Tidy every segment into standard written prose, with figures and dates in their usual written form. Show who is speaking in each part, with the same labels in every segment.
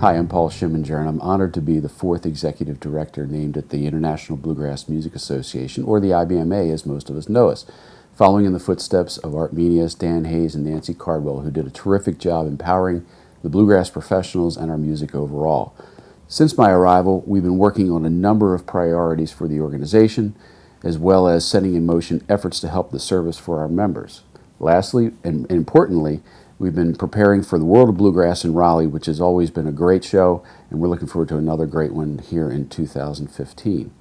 Speaker 1: Hi, I'm Paul Schiminger, and I'm honored to be the fourth executive director named at the International Bluegrass Music Association, or the IBMA as most of us know us, following in the footsteps of Art Menias, Dan Hayes, and Nancy Cardwell, who did a terrific job empowering the bluegrass professionals and our music overall. Since my arrival, we've been working on a number of priorities for the organization, as well as setting in motion efforts to help the service for our members. Lastly, and importantly, we've been preparing for the World of Bluegrass in Raleigh, which has always been a great show, and we're looking forward to another great one here in 2015.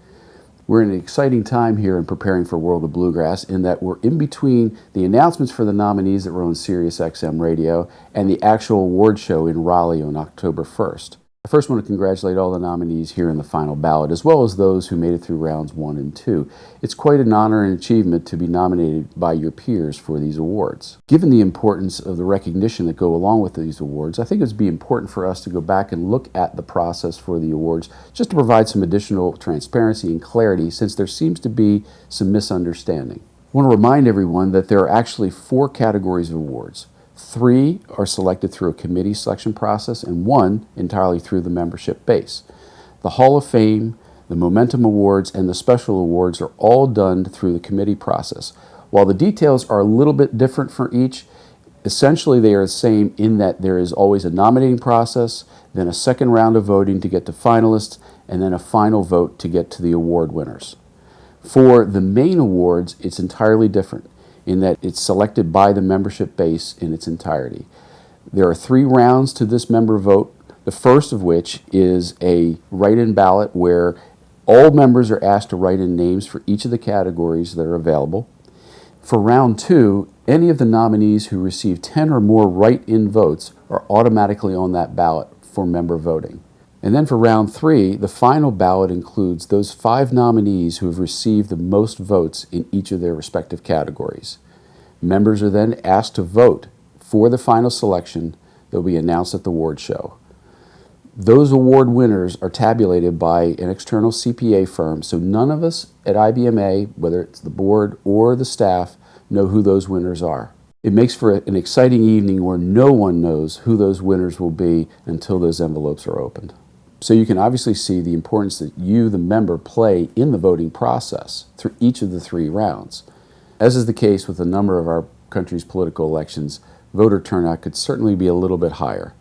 Speaker 1: We're in an exciting time here in preparing for World of Bluegrass in that we're in between the announcements for the nominees that were on Sirius XM Radio and the actual award show in Raleigh on October 1st. I first want to congratulate all the nominees here in the final ballot, as well as those who made it through rounds 1 and 2. It's quite an honor and achievement to be nominated by your peers for these awards. Given the importance of the recognition that go along with these awards, I think it would be important for us to go back and look at the process for the awards, just to provide some additional transparency and clarity, since there seems to be some misunderstanding. I want to remind everyone that there are actually 4 categories of awards. 3 are selected through a committee selection process, and 1 entirely through the membership base. The Hall of Fame, the Momentum Awards, and the Special Awards are all done through the committee process. While the details are a little bit different for each, essentially they are the same in that there is always a nominating process, then a second round of voting to get to finalists, and then a final vote to get to the award winners. For the main awards, it's entirely different, in that it's selected by the membership base in its entirety. There are 3 rounds to this member vote, the first of which is a write-in ballot where all members are asked to write in names for each of the categories that are available. For round 2, any of the nominees who receive 10 or more write-in votes are automatically on that ballot for member voting. And then for round 3, the final ballot includes those 5 nominees who have received the most votes in each of their respective categories. Members are then asked to vote for the final selection that will be announced at the award show. Those award winners are tabulated by an external CPA firm, so none of us at IBMA, whether it's the board or the staff, know who those winners are. It makes for an exciting evening where no one knows who those winners will be until those envelopes are opened. So you can obviously see the importance that you, the member, play in the voting process through each of the 3 rounds. As is the case with a number of our country's political elections, voter turnout could certainly be a little bit higher.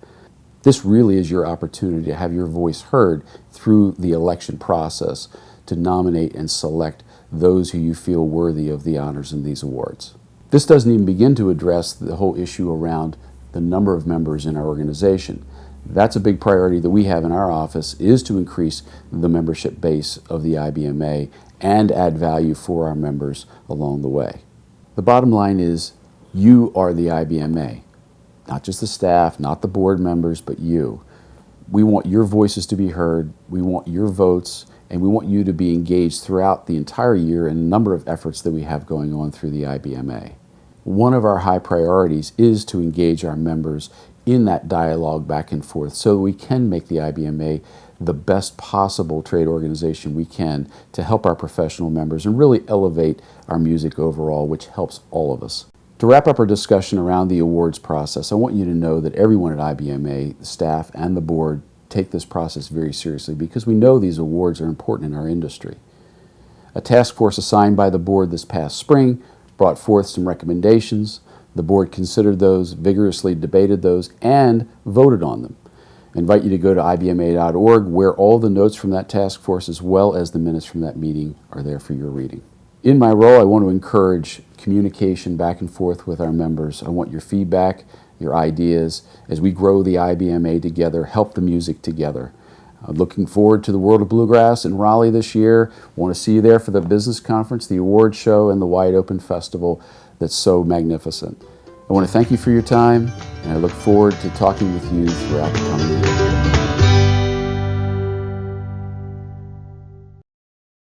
Speaker 1: This really is your opportunity to have your voice heard through the election process to nominate and select those who you feel worthy of the honors in these awards. This doesn't even begin to address the whole issue around the number of members in our organization. That's a big priority that we have in our office, is to increase the membership base of the IBMA and add value for our members along the way. The bottom line is you are the IBMA, not just the staff, not the board members, but you. We want your voices to be heard, we want your votes, and we want you to be engaged throughout the entire year in a number of efforts that we have going on through the IBMA. One of our high priorities is to engage our members in that dialogue back and forth so that we can make the IBMA the best possible trade organization we can to help our professional members and really elevate our music overall, which helps all of us. To wrap up our discussion around the awards process, I want you to know that everyone at IBMA, the staff and the board, take this process very seriously because we know these awards are important in our industry. A task force assigned by the board this past spring brought forth some recommendations. The board considered those, vigorously debated those, and voted on them. I invite you to go to ibma.org, where all the notes from that task force as well as the minutes from that meeting are there for your reading. In my role, I want to encourage communication back and forth with our members. I want your feedback, your ideas, as we grow the IBMA together, help the music together. Looking forward to the World of Bluegrass in Raleigh this year. Want to see you there for the business conference, the award show, and the Wide Open Festival that's so magnificent. I want to thank you for your time, and I look forward to talking with you throughout the coming year.